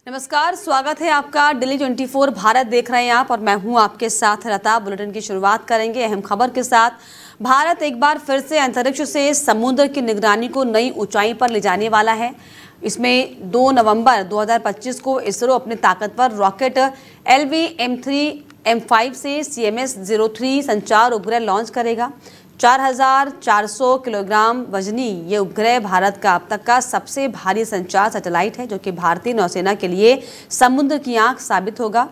नमस्कार, स्वागत है आपका। दिल्ली 24 भारत देख रहे हैं आप और मैं हूं आपके साथ लता। बुलेटिन की शुरुआत करेंगे अहम खबर के साथ। भारत एक बार फिर से अंतरिक्ष से समुद्र की निगरानी को नई ऊंचाई पर ले जाने वाला है। इसमें 2 नवंबर 2025 को इसरो अपने ताकतवर रॉकेट LV-M3M5 से CMS-03 संचार उपग्रह लॉन्च करेगा। 4400 किलोग्राम वजनी ये उपग्रह भारत का अब तक का सबसे भारी संचार सैटेलाइट है, जो कि भारतीय नौसेना के लिए समुद्र की आंख साबित होगा।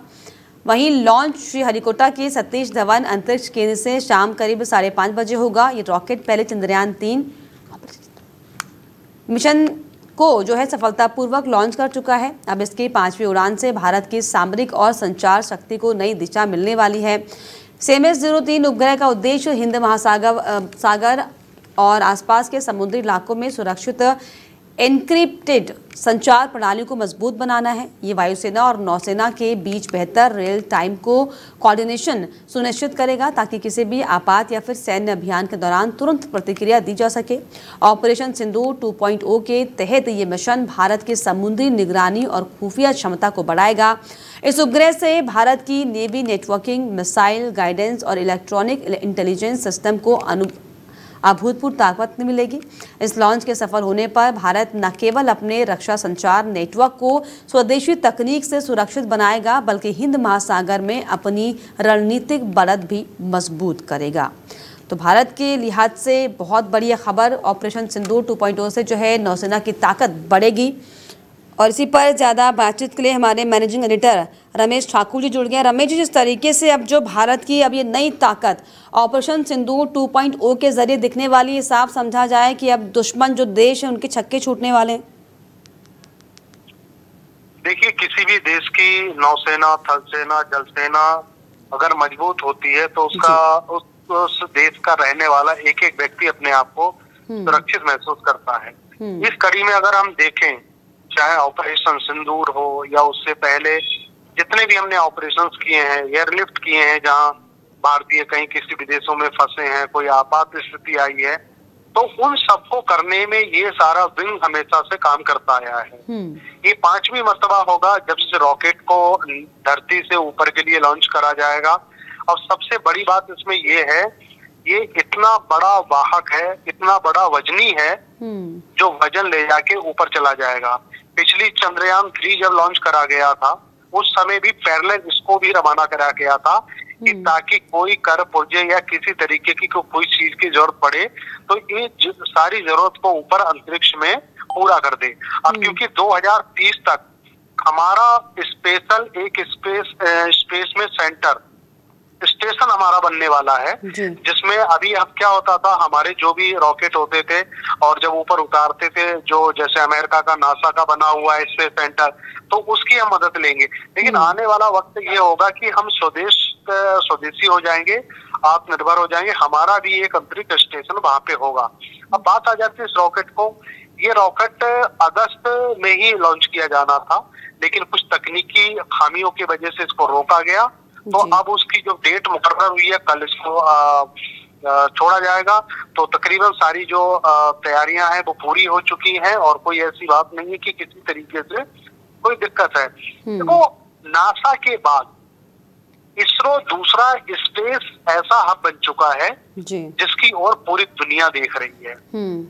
वहीं लॉन्च श्रीहरिकोटा के सतीश धवन अंतरिक्ष केंद्र से शाम करीब 5:30 बजे होगा। ये रॉकेट पहले चंद्रयान 3 मिशन को सफलतापूर्वक लॉन्च कर चुका है। अब इसकी 5वीं उड़ान से भारत की सामरिक और संचार शक्ति को नई दिशा मिलने वाली है। CMS-03 उपग्रह का उद्देश्य हिंद महासागर और आसपास के समुद्री इलाकों में सुरक्षित एन्क्रिप्टेड संचार प्रणाली को मजबूत बनाना है। ये वायुसेना और नौसेना के बीच बेहतर रियल टाइम कोऑर्डिनेशन सुनिश्चित करेगा, ताकि किसी भी आपात या फिर सैन्य अभियान के दौरान तुरंत प्रतिक्रिया दी जा सके। ऑपरेशन सिंदूर 2.0 के तहत ये मिशन भारत की समुद्री निगरानी और खुफिया क्षमता को बढ़ाएगा। इस उपग्रह से भारत की नेवी नेटवर्किंग, मिसाइल गाइडेंस और इलेक्ट्रॉनिक इंटेलिजेंस सिस्टम को अभूतपूर्व ताकत मिलेगी। इस लॉन्च के सफल होने पर भारत न केवल अपने रक्षा संचार नेटवर्क को स्वदेशी तकनीक से सुरक्षित बनाएगा, बल्कि हिंद महासागर में अपनी रणनीतिक बढ़त भी मजबूत करेगा। तो भारत के लिहाज से बहुत बड़ी खबर। ऑपरेशन सिंदूर 2.0 से नौसेना की ताकत बढ़ेगी। और इसी पर ज़्यादा बातचीत के लिए हमारे मैनेजिंग एडिटर रमेश ठाकुर जी जुड़ गए। रमेश जी, जिस तरीके से अब जो भारत की अब ये नई ताकत ऑपरेशन सिंदूर 2.0 के जरिए दिखने वाली है, साफ समझा जाए कि अब दुश्मन जो देश है उनके छक्के छूटने वाले हैं। देखिए, किसी भी देश की नौसेना, थलसेना, जलसेना अगर मजबूत होती है तो उसका उस देश का रहने वाला एक एक व्यक्ति अपने आप को सुरक्षित महसूस करता है। इस कड़ी में अगर हम देखें, चाहे ऑपरेशन सिंदूर हो या उससे पहले जितने भी हमने ऑपरेशंस किए हैं, एयरलिफ्ट किए हैं, जहां भारतीय कहीं किसी विदेशों में फंसे हैं, कोई आपात स्थिति आई है, तो उन सबको करने में ये सारा विंग हमेशा से काम करता आया है। ये 5वीं मर्तबा होगा जब से रॉकेट को धरती से ऊपर के लिए लॉन्च करा जाएगा। और सबसे बड़ी बात इसमें ये है, ये इतना बड़ा वाहक है, इतना बड़ा वजनी है, जो वजन ले जाके ऊपर चला जाएगा। पिछली चंद्रयान 3 जब लॉन्च करा गया था, उस समय भी पैरेलल इसको भी रवाना करा गया था कि ताकि कोई कर पुर्जे या किसी तरीके की कोई चीज की जरूरत पड़े तो ये सारी जरूरत को ऊपर अंतरिक्ष में पूरा कर दे। अब क्योंकि 2030 तक हमारा स्पेशल एक स्पेस में सेंटर स्टेशन हमारा बनने वाला है, जिसमें अभी अब क्या होता था, हमारे जो भी रॉकेट होते थे और जब ऊपर उतारते थे, जो जैसे अमेरिका का नासा का बना हुआ है स्पेस सेंटर, तो उसकी हम मदद लेंगे। लेकिन आने वाला वक्त ये होगा कि हम स्वदेशी हो जाएंगे, आत्मनिर्भर हो जाएंगे। हमारा भी एक अंतरिक्ष स्टेशन वहां पे होगा। अब बात आ जाती है इस रॉकेट को। ये रॉकेट अगस्त में ही लॉन्च किया जाना था, लेकिन कुछ तकनीकी खामियों की वजह से इसको रोका गया। तो अब उसकी जो डेट मुकर्रर हुई है, कल इसको छोड़ा जाएगा। तो तकरीबन सारी जो तैयारियां हैं वो पूरी हो चुकी हैं और कोई ऐसी बात नहीं है कि किसी तरीके से कोई दिक्कत है। देखो, नासा के बाद इसरो दूसरा स्पेस ऐसा हब बन चुका है जिसकी ओर पूरी दुनिया देख रही है।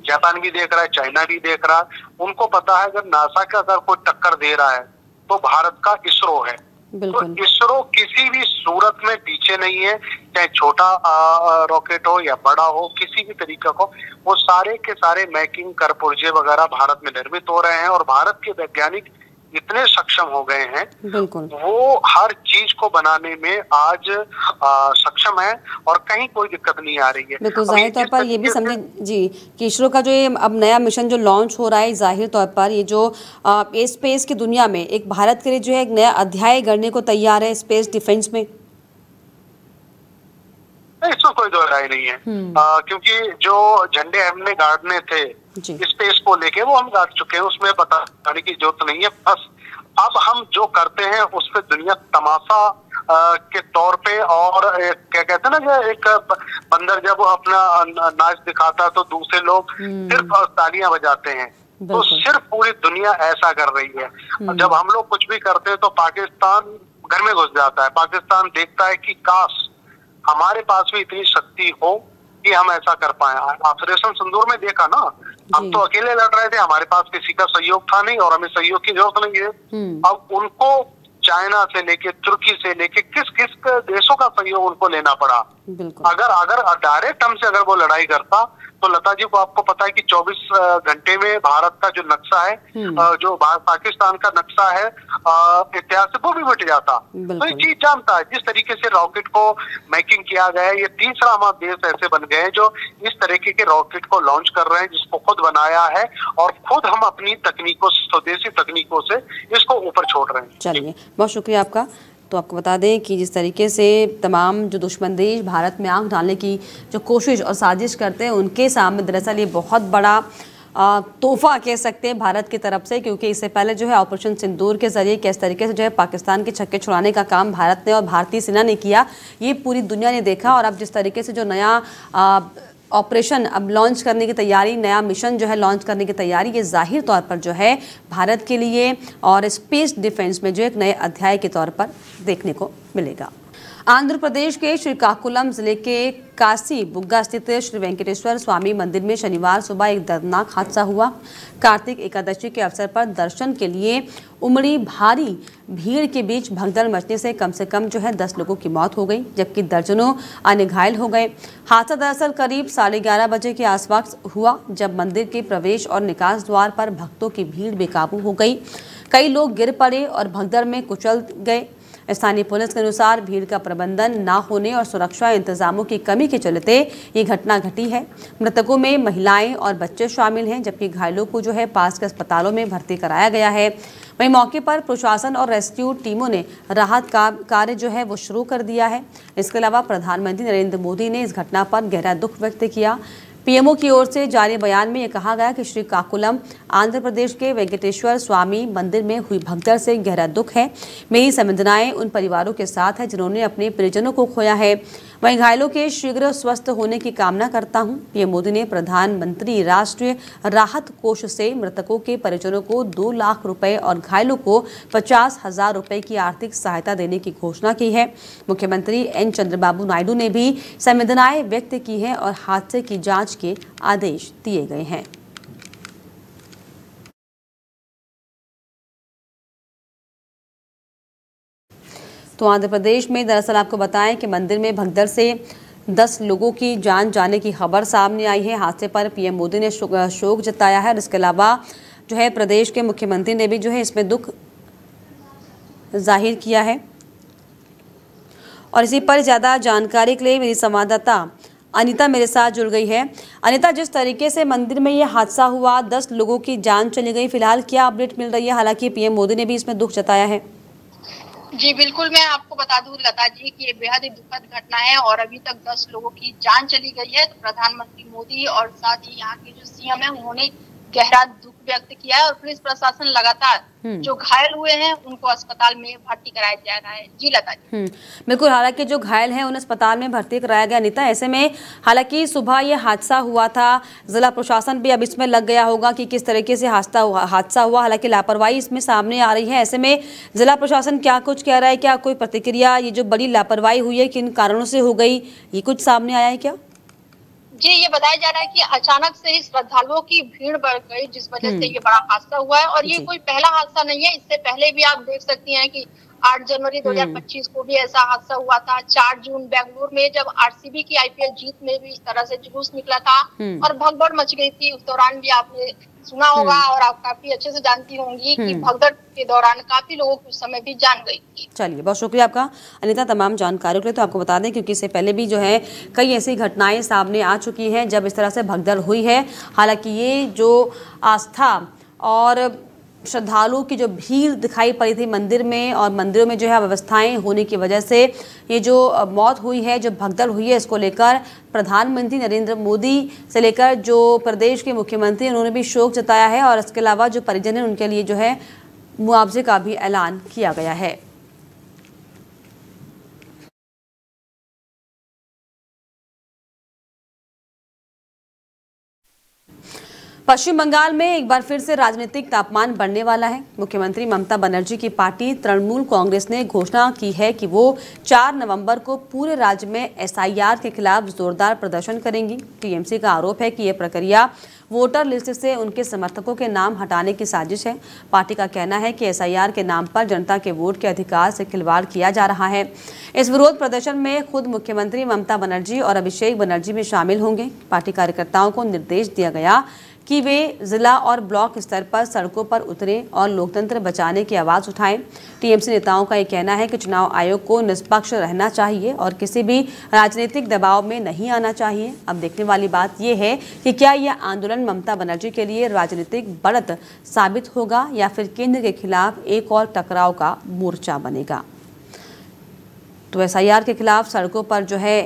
जापान भी देख रहा है, चाइना भी देख रहा है। उनको पता है अगर नासा का अगर कोई टक्कर दे रहा है तो भारत का इसरो है। तो इसरो किसी भी सूरत में पीछे नहीं है, चाहे छोटा रॉकेट हो या बड़ा हो, किसी भी तरीका को, वो सारे के सारे मैकिंग कर पुर्जे वगैरह भारत में निर्मित हो रहे हैं। और भारत के वैज्ञानिक इतने सक्षम हो गए हैं, वो हर चीज को बनाने में आज सक्षम है और कहीं कोई दिक्कत नहीं आ रही है। बिल्कुल, जाहिर तौर पर ये भी समझे जी कि इसरो का जो ये अब नया मिशन जो लॉन्च हो रहा है, जाहिर तौर पर ये जो स्पेस की दुनिया में एक भारत के लिए जो है एक नया अध्याय गढ़ने को तैयार है स्पेस डिफेंस में। इसमें कोई दो राय नहीं है, क्योंकि जो झंडे हमने गाड़ने थे स्पेस को लेके वो हम गाड़ चुके हैं, उसमें बताने की जरूरत नहीं है। बस अब हम जो करते हैं उस पे दुनिया तमाशा के तौर पे, और क्या कहते हैं ना, एक बंदर जब अपना नाच दिखाता है तो दूसरे लोग सिर्फ तालियां बजाते हैं। तो सिर्फ पूरी दुनिया ऐसा कर रही है। जब हम लोग कुछ भी करते हैं तो पाकिस्तान घर में घुस जाता है। पाकिस्तान देखता है कि काश हमारे पास भी इतनी शक्ति हो कि हम ऐसा कर पाए। ऑपरेशन सिंदूर में देखा ना, हम तो अकेले लड़ रहे थे, हमारे पास किसी का सहयोग था नहीं और हमें सहयोग की जरूरत नहीं है। अब उनको चाइना से लेके तुर्की से लेके किस किस देशों का सहयोग उनको लेना पड़ा। अगर डायरेक्ट हमसे अगर वो लड़ाई करता तो लता जी को आपको पता है कि 24 घंटे में भारत का जो नक्शा है, जो पाकिस्तान का नक्शा है इतिहास से, वो भी मिट जाता। तो ये चीज जानता है जिस तरीके से रॉकेट को मेकिंग किया गया है। ये तीसरा हमारा देश ऐसे बन गए हैं जो इस तरीके के रॉकेट को लॉन्च कर रहे हैं, जिसको खुद बनाया है और खुद हम अपनी तकनीकों, स्वदेशी तकनीकों से इसको ऊपर छोड़ रहे हैं। चलिए, बहुत शुक्रिया आपका। तो आपको बता दें कि जिस तरीके से तमाम जो दुश्मन देश भारत में आंख डालने की जो कोशिश और साजिश करते हैं, उनके सामने दरअसल ये बहुत बड़ा तोहफा कह सकते हैं भारत की तरफ से, क्योंकि इससे पहले जो है ऑपरेशन सिंदूर के जरिए किस तरीके से जो है पाकिस्तान के छक्के छुड़ाने का काम भारत ने और भारतीय सेना ने किया, ये पूरी दुनिया ने देखा। और अब जिस तरीके से जो नया ऑपरेशन अब लॉन्च करने की तैयारी, नया मिशन जो है लॉन्च करने की तैयारी, ये जाहिर तौर पर जो है भारत के लिए और स्पेस डिफेंस में जो एक नए अध्याय के तौर पर देखने को मिलेगा। आंध्र प्रदेश के श्रीकाकुलम जिले के काशी बुग्गा स्थित श्री वेंकटेश्वर स्वामी मंदिर में शनिवार सुबह एक दर्दनाक हादसा हुआ। कार्तिक एकादशी के अवसर पर दर्शन के लिए उमड़ी भारी भीड़ के बीच भगदड़ मचने से कम जो है 10 लोगों की मौत हो गई, जबकि दर्जनों अन्य घायल हो गए। हादसा दरअसल करीब 11:30 बजे के आसपास हुआ, जब मंदिर के प्रवेश और निकास द्वार पर भक्तों की भीड़ बेकाबू हो गई। कई लोग गिर पड़े और भगदड़ में कुचल गए। स्थानीय पुलिस के अनुसार भीड़ का प्रबंधन न होने और सुरक्षा इंतजामों की कमी के चलते ये घटना घटी है। मृतकों में महिलाएं और बच्चे शामिल हैं, जबकि घायलों को जो है पास के अस्पतालों में भर्ती कराया गया है। वहीं मौके पर प्रशासन और रेस्क्यू टीमों ने राहत कार्य जो है वो शुरू कर दिया है। इसके अलावा प्रधानमंत्री नरेंद्र मोदी ने इस घटना पर गहरा दुख व्यक्त किया। पीएमओ की ओर से जारी बयान में यह कहा गया कि श्रीकाकुलम आंध्र प्रदेश के वेंकटेश्वर स्वामी मंदिर में हुई भगदड़ से गहरा दुख है। मेरी संवेदनाएं उन परिवारों के साथ है जिन्होंने अपने परिजनों को खोया है। वहीं घायलों के शीघ्र स्वस्थ होने की कामना करता हूं। पीएम मोदी ने प्रधानमंत्री राष्ट्रीय राहत कोष से मृतकों के परिजनों को 2 लाख रुपए और घायलों को 50,000 रुपए की आर्थिक सहायता देने की घोषणा की है। मुख्यमंत्री एन चंद्रबाबू नायडू ने भी संवेदनाएं व्यक्त की हैं और हादसे की जांच के आदेश दिए गए हैं। तो आंध्र प्रदेश में दरअसल आपको बताएं कि मंदिर में भगदड़ से 10 लोगों की जान जाने की खबर सामने आई है। हादसे पर पीएम मोदी ने शोक जताया है और इसके अलावा जो है प्रदेश के मुख्यमंत्री ने भी जो है इसमें दुख जाहिर किया है। और इसी पर ज़्यादा जानकारी के लिए मेरी संवाददाता अनीता मेरे साथ जुड़ गई है। अनीता, जिस तरीके से मंदिर में ये हादसा हुआ, 10 लोगों की जान चली गई, फिलहाल क्या अपडेट मिल रही है? हालांकि पीएम मोदी ने भी इसमें दुख जताया है। जी बिल्कुल, मैं आपको बता दूं लता जी कि ये बेहद ही दुखद घटना है और अभी तक 10 लोगों की जान चली गई है। तो प्रधानमंत्री मोदी और साथ ही यहाँ के जो सीएम है उन्होंने गहरा दुख व्यक्त किया है और पुलिस प्रशासन लगातार जो घायल हुए हैं उनको अस्पताल में भर्ती कराया जा रहा है। जी लता जी। बिल्कुल, हालांकि जो घायल हैं उन्हें अस्पताल में भर्ती कराया गया। नीता, ऐसे में हालांकि सुबह ये हादसा हुआ था, जिला प्रशासन भी अब इसमें लग गया होगा कि किस तरीके से हादसा हुआ। हालांकि लापरवाही इसमें सामने आ रही है। ऐसे में जिला प्रशासन क्या कुछ कह रहा है? क्या कोई प्रतिक्रिया, ये जो बड़ी लापरवाही हुई है किन कारणों से हो गई, ये कुछ सामने आया है क्या? जी, ये बताया जा रहा है कि अचानक से ही श्रद्धालुओं की भीड़ बढ़ गई, जिस वजह से ये बड़ा हादसा हुआ है। और ये कोई पहला हादसा नहीं है, इससे पहले भी आप देख सकती हैं कि 8 जनवरी 2025 को भी ऐसा हादसा हुआ था। 4 जून बेंगलुरु में जब आरसीबी की आईपीएल जीत में भी इस तरह से जुलूस निकला था और भगदड़ मच गई थी। उस दौरान भी आपने सुना होगा और आप काफी अच्छे से जानती होंगी कि भगदड़ के दौरान काफी लोगों की उस समय भी जान गई थी। चलिए, बहुत शुक्रिया आपका अनीता तमाम जानकारियों के लिए। तो आपको बता दें क्योंकि इससे पहले भी जो है कई ऐसी घटनाएं सामने आ चुकी हैं जब इस तरह से भगदड़ हुई है। हालांकि ये जो आस्था और श्रद्धालुओं की जो भीड़ दिखाई पड़ी थी मंदिर में और मंदिरों में जो है व्यवस्थाएं होने की वजह से ये जो मौत हुई है, जो भगदड़ हुई है, इसको लेकर प्रधानमंत्री नरेंद्र मोदी से लेकर जो प्रदेश के मुख्यमंत्री उन्होंने भी शोक जताया है और इसके अलावा जो परिजन हैं उनके लिए जो है मुआवजे का भी ऐलान किया गया है। पश्चिम बंगाल में एक बार फिर से राजनीतिक तापमान बढ़ने वाला है। मुख्यमंत्री ममता बनर्जी की पार्टी तृणमूल कांग्रेस ने घोषणा की है कि वो 4 नवंबर को पूरे राज्य में एसआईआर के खिलाफ जोरदार प्रदर्शन करेंगी। टीएमसी का आरोप है कि यह प्रक्रिया वोटर लिस्ट से उनके समर्थकों के नाम हटाने की साजिश है। पार्टी का कहना है कि एसआईआर के नाम पर जनता के वोट के अधिकार से खिलवाड़ किया जा रहा है। इस विरोध प्रदर्शन में खुद मुख्यमंत्री ममता बनर्जी और अभिषेक बनर्जी भी शामिल होंगे। पार्टी कार्यकर्ताओं को निर्देश दिया गया कि वे जिला और ब्लॉक स्तर पर सड़कों पर उतरें और लोकतंत्र बचाने की आवाज़ उठाएं। टीएमसी नेताओं का ये कहना है कि चुनाव आयोग को निष्पक्ष रहना चाहिए और किसी भी राजनीतिक दबाव में नहीं आना चाहिए। अब देखने वाली बात यह है कि क्या यह आंदोलन ममता बनर्जी के लिए राजनीतिक बढ़त साबित होगा या फिर केंद्र के खिलाफ एक और टकराव का मोर्चा बनेगा। तो एसआईआर के खिलाफ सड़कों पर जो है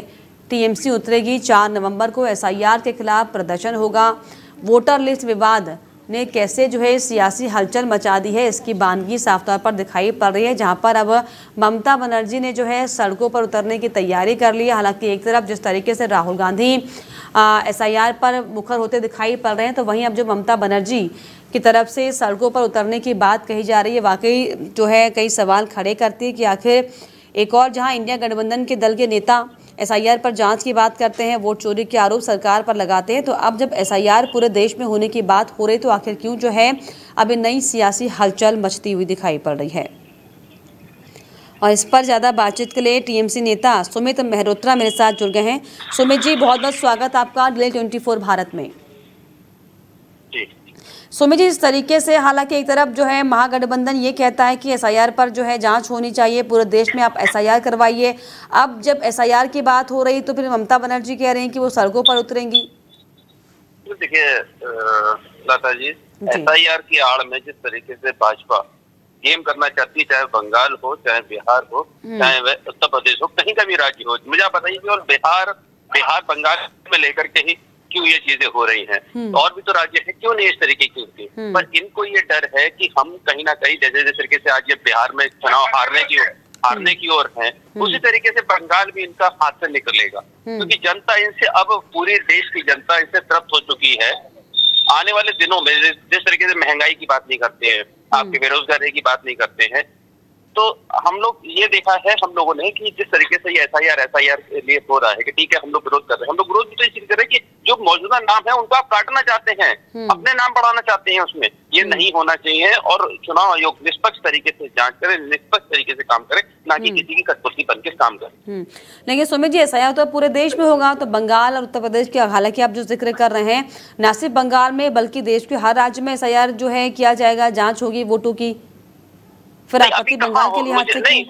टीएमसी उतरेगी। 4 नवंबर को एसआईआर के खिलाफ प्रदर्शन होगा। वोटर लिस्ट विवाद ने कैसे जो है सियासी हलचल मचा दी है, इसकी बानगी साफ तौर पर दिखाई पड़ रही है, जहां पर अब ममता बनर्जी ने जो है सड़कों पर उतरने की तैयारी कर ली है। हालांकि एक तरफ जिस तरीके से राहुल गांधी एसआईआर पर मुखर होते दिखाई पड़ रहे हैं, तो वहीं अब जो ममता बनर्जी की तरफ से सड़कों पर उतरने की बात कही जा रही है, वाकई जो है कई सवाल खड़े करती है कि आखिर एक और जहां इंडिया गठबंधन के दल के नेता एसआईआर पर जांच की बात करते हैं, वोट चोरी के आरोप सरकार पर लगाते हैं, तो अब जब एसआईआर पूरे देश में होने की बात हो रही तो आखिर क्यों जो है अब नई सियासी हलचल मचती हुई दिखाई पड़ रही है। और इस पर ज़्यादा बातचीत के लिए टीएमसी नेता सुमित मेहरोत्रा मेरे साथ जुड़ गए हैं। सुमित जी, बहुत बहुत स्वागत आपका डिले 24 भारत में। सुमित जी, इस तरीके से हालांकि एक तरफ जो है महागठबंधन ये कहता है कि एसआईआर पर जो है जांच होनी चाहिए, पूरे देश में आप एसआईआर करवाइए। अब जब एसआईआर की बात हो रही तो फिर ममता बनर्जी कह रही हैं कि वो सड़कों पर उतरेंगी। देखिए लता जी, एसआईआर की आड़ में जिस तरीके से भाजपा गेम करना चाहती है, चाहे बंगाल हो, चाहे बिहार हो, चाहे वह उत्तर प्रदेश हो, कहीं का भी राज्य हो, मुझे आप बताइए केवल बिहार बंगाल में लेकर के ही क्यों ये चीजें हो रही हैं। और भी तो राज्य है, क्यों नहीं इस तरीके की होती। पर इनको ये डर है कि हम कहीं ना कहीं जैसे जिस तरीके से आज ये बिहार में चुनाव हारने की ओर है, उसी तरीके से बंगाल भी इनका हाथ से निकलेगा, क्योंकि जनता इनसे अब पूरे देश की जनता इनसे तृप्त हो चुकी है। आने वाले दिनों में जिस तरीके से महंगाई की बात नहीं करते हैं, आपके बेरोजगारी की बात नहीं करते हैं, तो हम लोग ये देखा है हम लोगों ने कि जिस तरीके से ये एसआईआर के लिए हो रहा है कि ठीक है हम लोग विरोध कर रहे हैं, हम लोग विरोध भी तो इसी कर रहे हैं कि जो मौजूदा नाम है उनको आप काटना चाहते हैं, अपने नाम बढ़ाना चाहते हैं, उसमें ये नहीं होना चाहिए। और चुनाव आयोग निष्पक्ष तरीके से जांच करे, निष्पक्ष तरीके से काम करे, ना कि किसी की कठपुतली बन के काम करे। लेकिन सुमित जी, एसआईआर तो पूरे देश में होगा, तो बंगाल और उत्तर प्रदेश की हालांकि आप जो जिक्र कर रहे हैं, न सिर्फ बंगाल में बल्कि देश के हर राज्य में एसआईआर जो है किया जाएगा, जांच होगी वोटों की। फिर आपत्ति बंगाल के लिहाज से नहीं,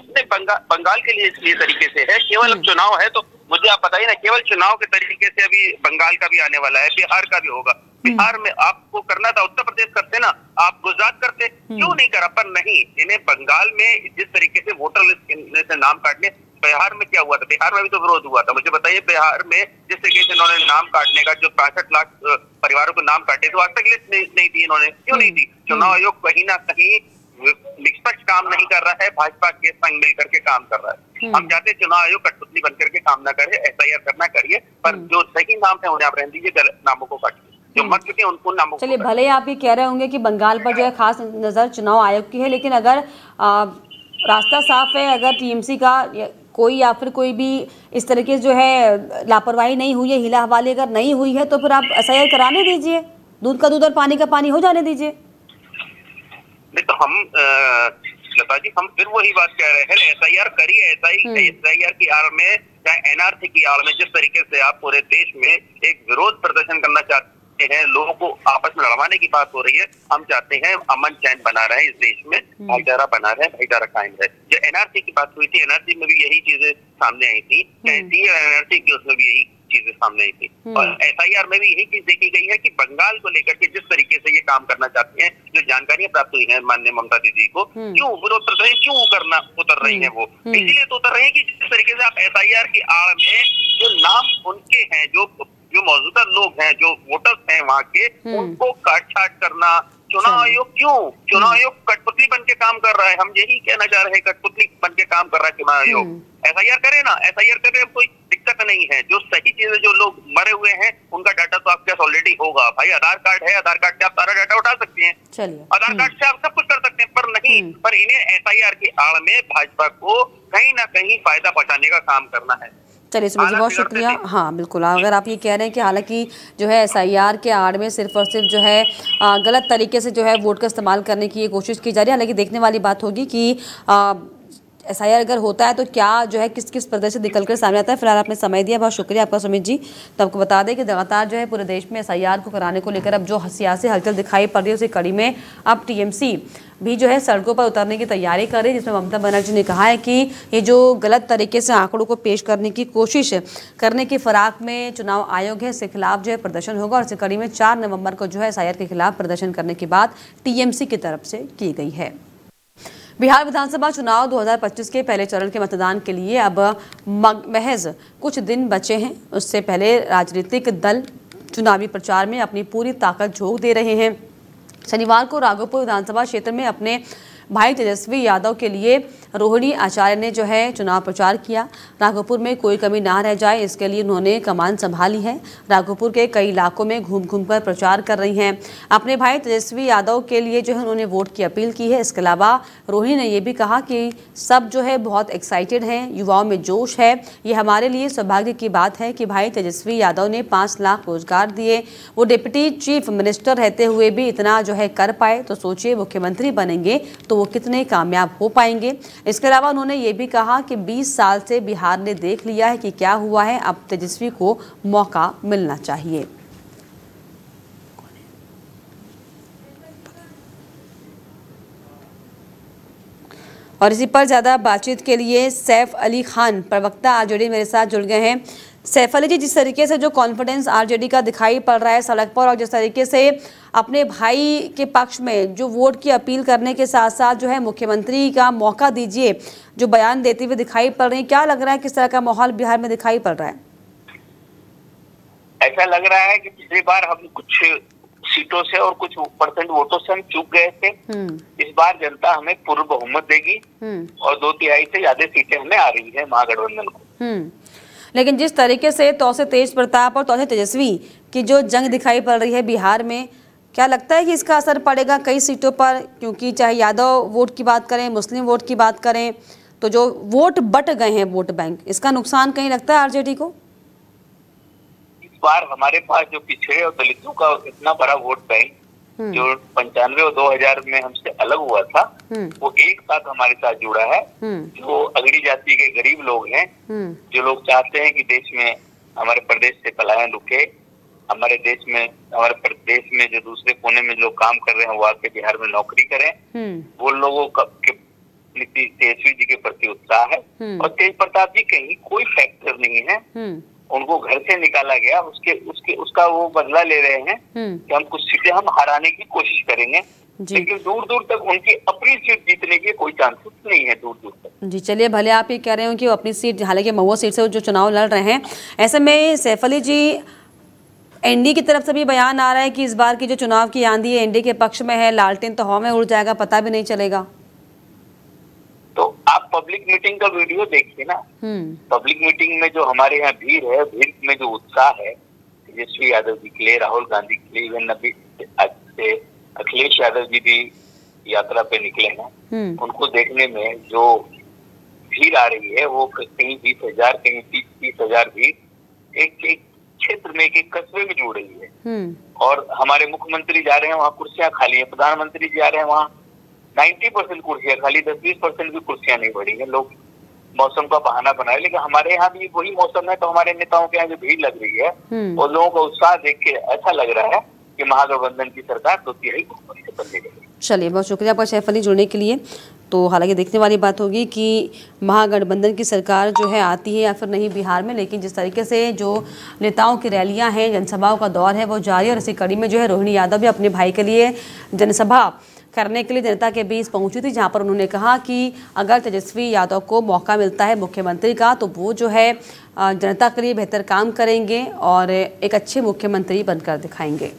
बंगाल के लिए इसलिए तरीके से है, केवल चुनाव है तो मुझे आप बताइए ना, केवल चुनाव के तरीके से अभी बंगाल का भी आने वाला है, बिहार का भी होगा। बिहार में आपको करना था, उत्तर प्रदेश करते ना, आप गुजरात करते, क्यों नहीं करा? पर नहीं, इन्हें बंगाल में जिस तरीके से वोटर लिस्ट से नाम काटने, बिहार में क्या हुआ था? बिहार में भी तो विरोध हुआ था। मुझे बताइए, बिहार में जिस तरीके से इन्होंने नाम काटने का, जो 65 लाख परिवारों को नाम काटे, तो आज तक लिस्ट नहीं दी इन्होंने, क्यों नहीं दी? चुनाव आयोग कहीं ना कहीं निष्पक्ष काम नहीं कर रहा है, भाजपा के संग मिलकर के काम कर रहा है। हम चाहते हैं चुनाव आयोग कठपुतली बनकर के काम ना करे, एसआईआर करना करिए, पर जो सही नाम है उन्हें आप रहने दीजिए, गलत नामों को काटिए, जो मर चुके हैं उनको नामों को। चलिए, भले आप ये कह रहे होंगे कि बंगाल पर जो है खास नजर चुनाव आयोग की है, लेकिन अगर रास्ता साफ है, अगर टीएमसी का कोई या फिर कोई भी इस तरीके से जो है लापरवाही नहीं हुई है, हिला हवाली अगर नहीं हुई है, तो फिर आप एसआईआर कराने दीजिए, दूध का दूध और पानी का पानी हो जाने दीजिए। नहीं तो हम लता जी, हम फिर वही बात कह रहे हैं, एसआईआर करिए। एसआईआर की आड़ में, चाहे एनआरसी की आड़ में, जिस तरीके से आप पूरे देश में एक विरोध प्रदर्शन करना चाहते हैं, लोगों को आपस में लड़वाने की बात हो रही है, हम चाहते हैं अमन चैन बना रहे इस देश में, भाईचारा बना रहे, भाईचारा कायम रहे। जो एनआरसी की बात हुई थी, एनआरसी में भी यही चीजें सामने आई थी, एनआरसी की उसमें भी यही चीजें सामने आई थी, और एसआईआर में भी यही चीज देखी गई है कि बंगाल को लेकर के जिस तरीके से ये काम करना चाहते हैं, जो जानकारियां प्राप्त हुई हैं माननीय ममता दीदी को, क्यों विरोध कर रहे हैं, क्यों करना उतर रही हैं वो, इसीलिए तो उतर रहे हैं कि जिस तरीके से आप एसआईआर की आड़ में जो नाम उनके हैं, जो मौजूदा लोग हैं, जो वोटर्स हैं वहाँ के, उनको काट छाट करना, चुनाव आयोग कठपुतली बन के काम कर रहा है। हम यही कहना चाह रहे हैं, कठपुतली बन के काम कर रहा है चुनाव आयोग। एसआईआर करे ना, एसआईआर करे, कोई दिक्कत नहीं है। जो सही चीजें, जो लोग मरे हुए हैं उनका डाटा तो आपके पास ऑलरेडी होगा भाई। आधार कार्ड है, आधार कार्ड से आप सारा डाटा उठा सकते हैं, आधार कार्ड से आप सब कुछ कर सकते हैं। पर नहीं, पर इन्हें FIR की आड़ में भाजपा को कहीं ना कहीं फायदा पहुंचाने का काम करना है। चलिए सुमित जी, बहुत शुक्रिया। हाँ बिल्कुल, अगर आप ये कह रहे हैं कि हालांकि जो है SIR के आड़ में सिर्फ और सिर्फ जो है गलत तरीके से जो है वोट का इस्तेमाल करने की ये कोशिश की जा रही है। हालांकि देखने वाली बात होगी कि SIR अगर होता है तो क्या जो है किस किस प्रदेश से निकलकर सामने आता है। फिलहाल आपने समय दिया, बहुत शुक्रिया आपका सुमित जी। तो आपको बता दें कि लगातार जो है पूरे देश में SIR को कराने को लेकर अब जो सियासी हलचल दिखाई पड़ रही है, उसी कड़ी में अब TMC भी जो है सड़कों पर उतरने की तैयारी कर रही है, जिसमें ममता बनर्जी ने कहा है कि ये जो गलत तरीके से आंकड़ों को पेश करने की कोशिश करने की फराक में चुनाव आयोग है, इसके खिलाफ जो है प्रदर्शन होगा। और इसी कड़ी में 4 नवंबर को जो है SIR के खिलाफ प्रदर्शन करने की बात TMC की तरफ से की गई है। बिहार विधानसभा चुनाव 2025 के पहले चरण के मतदान के लिए अब महज कुछ दिन बचे हैं। उससे पहले राजनीतिक दल चुनावी प्रचार में अपनी पूरी ताकत झोंक दे रहे हैं। शनिवार को राघोपुर विधानसभा क्षेत्र में अपने भाई तेजस्वी यादव के लिए रोहिणी आचार्य ने जो है चुनाव प्रचार किया। राघोपुर में कोई कमी ना रह जाए, इसके लिए उन्होंने कमान संभाली है। राघोपुर के कई इलाकों में घूम घूम कर प्रचार कर रही हैं। अपने भाई तेजस्वी यादव के लिए जो है उन्होंने वोट की अपील की है। इसके अलावा रोहिणी ने ये भी कहा कि सब जो है बहुत एक्साइटेड हैं, युवाओं में जोश है। ये हमारे लिए सौभाग्य की बात है कि भाई तेजस्वी यादव ने 5 लाख रोजगार दिए। वो डिप्टी चीफ मिनिस्टर रहते हुए भी इतना जो है कर पाए, तो सोचिए मुख्यमंत्री बनेंगे तो वो कितने कामयाब हो पाएंगे। इसके अलावा उन्होंने ये भी कहा कि 20 साल से बिहार ने देख लिया है कि क्या हुआ है, अब तेजस्वी को मौका मिलना चाहिए। और इसी पर ज़्यादा बातचीत के लिए सैफ अली खान प्रवक्ता आरजेडी मेरे साथ जुड़ गए हैं। सैफ अली जी, जिस तरीके से जो कॉन्फिडेंस आरजेडी का दिखाई पड़ रहा है सड़क पर, और जिस तरीके से अपने भाई के पक्ष में जो वोट की अपील करने के साथ साथ जो है मुख्यमंत्री का मौका दीजिए जो बयान देते हुए दिखाई पड़ रही है, क्या लग रहा है किस तरह का माहौल बिहार में दिखाई पड़ रहा है? ऐसा लग रहा है कि पिछली बार हम कुछ सीटों से और कुछ % वोटों से हम चूक गए थे। इस बार जनता हमें पूर्ण बहुमत देगी और 2/3 से ज्यादा सीटें हमें आ रही है महागठबंधन को। लेकिन जिस तरीके से तो से तेज प्रताप और तो से तेजस्वी की जो जंग दिखाई पड़ रही है बिहार में, क्या लगता है कि इसका असर पड़ेगा कई सीटों पर? क्योंकि चाहे यादव वोट की बात करें, मुस्लिम वोट की बात करें, तो जो वोट बट गए हैं वोट बैंक, इसका नुकसान कहीं लगता है आरजेडी को? इस बार हमारे पास जो पिछड़े और दलितों का इतना बड़ा वोट बैंक जो 95 और 2000 में हमसे अलग हुआ था, वो एक साथ हमारे साथ जुड़ा है। जो अगड़ी जाति के गरीब लोग हैं, जो लोग चाहते हैं कि देश में, हमारे प्रदेश से पलायन रुके, हमारे प्रदेश में जो दूसरे कोने में लोग काम कर रहे हैं वो आके बिहार में नौकरी करें, वो लोगों का तेजस्वी जी के प्रति उत्साह है। और तेज प्रताप जी कहीं कोई फैक्टर नहीं है, उनको घर से निकाला गया, उसका वो बदला ले रहे हैं कि हम कुछ सीटें हम हराने की कोशिश करेंगे, लेकिन दूर दूर तक उनकी अपनी सीट जीतने के कोई चांसेस नहीं है दूर दूर तक। जी चलिए, भले आप ये कह रहे हो कि वो अपनी सीट, हालांकि महुआ सीट से जो चुनाव लड़ रहे हैं, ऐसे में सैफ अली जी एनडीए की तरफ से भी बयान आ रहा है कि इस बार की जो चुनाव की आंधी है एनडीए के पक्ष में है, लालटेन तो हवा में उड़ जाएगा, पता भी नहीं चलेगा। तो आप पब्लिक मीटिंग का वीडियो देखिए ना। पब्लिक मीटिंग में जो हमारे यहाँ भीड़ है, भीड़ में जो उत्साह है तेजस्वी यादव जी के लिए, राहुल गांधी के लिए, इवन अभी अखिलेश यादव जी भी यात्रा पे निकले हैं, उनको देखने में जो भीड़ आ रही है वो कहीं 20,000 कहीं 30,000 भीड़ एक क्षेत्र में, एक कस्बे में जुड़ रही है। और हमारे मुख्यमंत्री जा रहे हैं वहाँ कुर्सियां खाली है, प्रधानमंत्री जा रहे हैं वहाँ 90% कुर्सियां खाली, 10-20% भी कुर्सियां नहीं भरी है। लोग मौसम का बहाना बनाए, लेकिन हमारे यहाँ भी वही मौसम है, तो हमारे नेताओं के यहाँ जो भीड़ लग रही है और लोगों का उत्साह देख के ऐसा लग रहा है कि महागठबंधन की सरकार 2/3 बहुमत से बनेगी। चलिए, बहुत शुक्रिया आपका सैफ अली जुड़ने के लिए। तो हालांकि देखने वाली बात होगी कि महागठबंधन की सरकार जो है आती है या फिर नहीं बिहार में, लेकिन जिस तरीके से जो नेताओं की रैलियां हैं, जनसभाओं का दौर है वो जारी, और इसी कड़ी में जो है रोहिणी यादव भी अपने भाई के लिए जनसभा करने के लिए जनता के बीच पहुंची थी, जहां पर उन्होंने कहा कि अगर तेजस्वी यादव को मौका मिलता है मुख्यमंत्री का तो वो जो है जनता के लिए बेहतर काम करेंगे और एक अच्छे मुख्यमंत्री बनकर दिखाएंगे।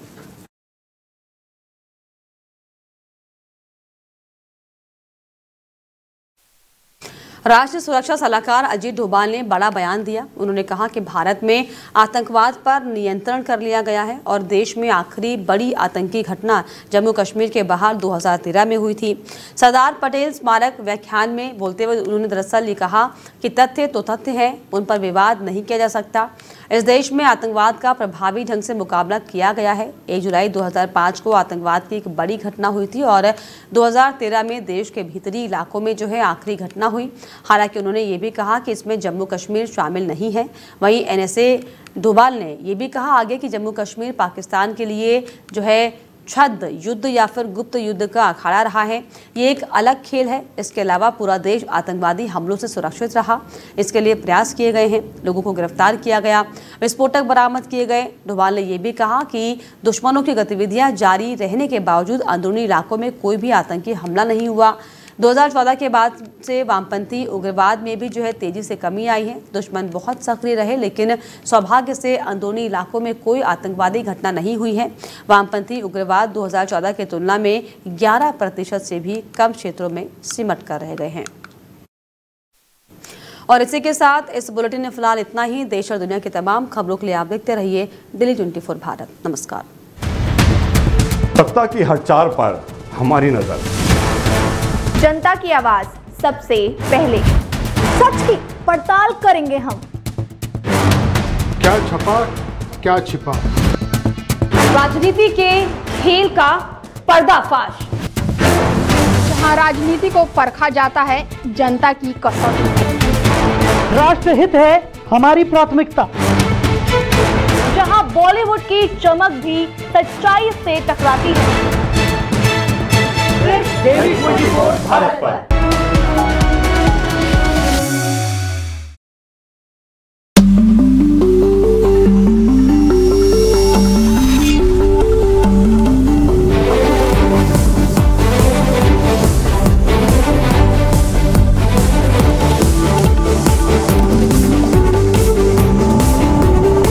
राष्ट्रीय सुरक्षा सलाहकार अजीत डोभाल ने बड़ा बयान दिया। उन्होंने कहा कि भारत में आतंकवाद पर नियंत्रण कर लिया गया है और देश में आखिरी बड़ी आतंकी घटना जम्मू कश्मीर के बाहर 2013 में हुई थी। सरदार पटेल स्मारक व्याख्यान में बोलते हुए उन्होंने दरअसल ये कहा कि तथ्य तो तथ्य है, उन पर विवाद नहीं किया जा सकता। इस देश में आतंकवाद का प्रभावी ढंग से मुकाबला किया गया है। 1 जुलाई 2005 को आतंकवाद की एक बड़ी घटना हुई थी और 2013 में देश के भीतरी इलाकों में जो है आखिरी घटना हुई। हालांकि उन्होंने ये भी कहा कि इसमें जम्मू कश्मीर शामिल नहीं है। वहीं NSA डोभाल ने ये भी कहा आगे कि जम्मू कश्मीर पाकिस्तान के लिए जो है छद्म युद्ध या फिर गुप्त युद्ध का अखाड़ा रहा है। ये एक अलग खेल है। इसके अलावा पूरा देश आतंकवादी हमलों से सुरक्षित रहा। इसके लिए प्रयास किए गए हैं, लोगों को गिरफ्तार किया गया, विस्फोटक बरामद किए गए। डोभाल ने यह भी कहा कि दुश्मनों की गतिविधियां जारी रहने के बावजूद अंदरूनी इलाकों में कोई भी आतंकी हमला नहीं हुआ। 2014 के बाद से वामपंथी उग्रवाद में भी जो है तेजी से कमी आई है। दुश्मन बहुत सक्रिय रहे, लेकिन सौभाग्य से अंदरूनी इलाकों में कोई आतंकवादी घटना नहीं हुई है। वामपंथी उग्रवाद 2014 की तुलना में 11% से भी कम क्षेत्रों में सिमट कर रह गए हैं। और इसी के साथ इस बुलेटिन में फिलहाल इतना ही। देश और दुनिया की तमाम खबरों के लिए आप देखते रहिए दिल्ली 24 भारत। नमस्कार। सत्ता की हर चाल पर हमारी नजर, जनता की आवाज सबसे पहले, सच की पड़ताल करेंगे हम। क्या छपा क्या छिपा, राजनीति के खेल का पर्दाफाश, जहां राजनीति को परखा जाता है जनता की कसौटी। राष्ट्रहित है हमारी प्राथमिकता, जहां बॉलीवुड की चमक भी सच्चाई से टकराती है। दिल्ली 24 भारत पर।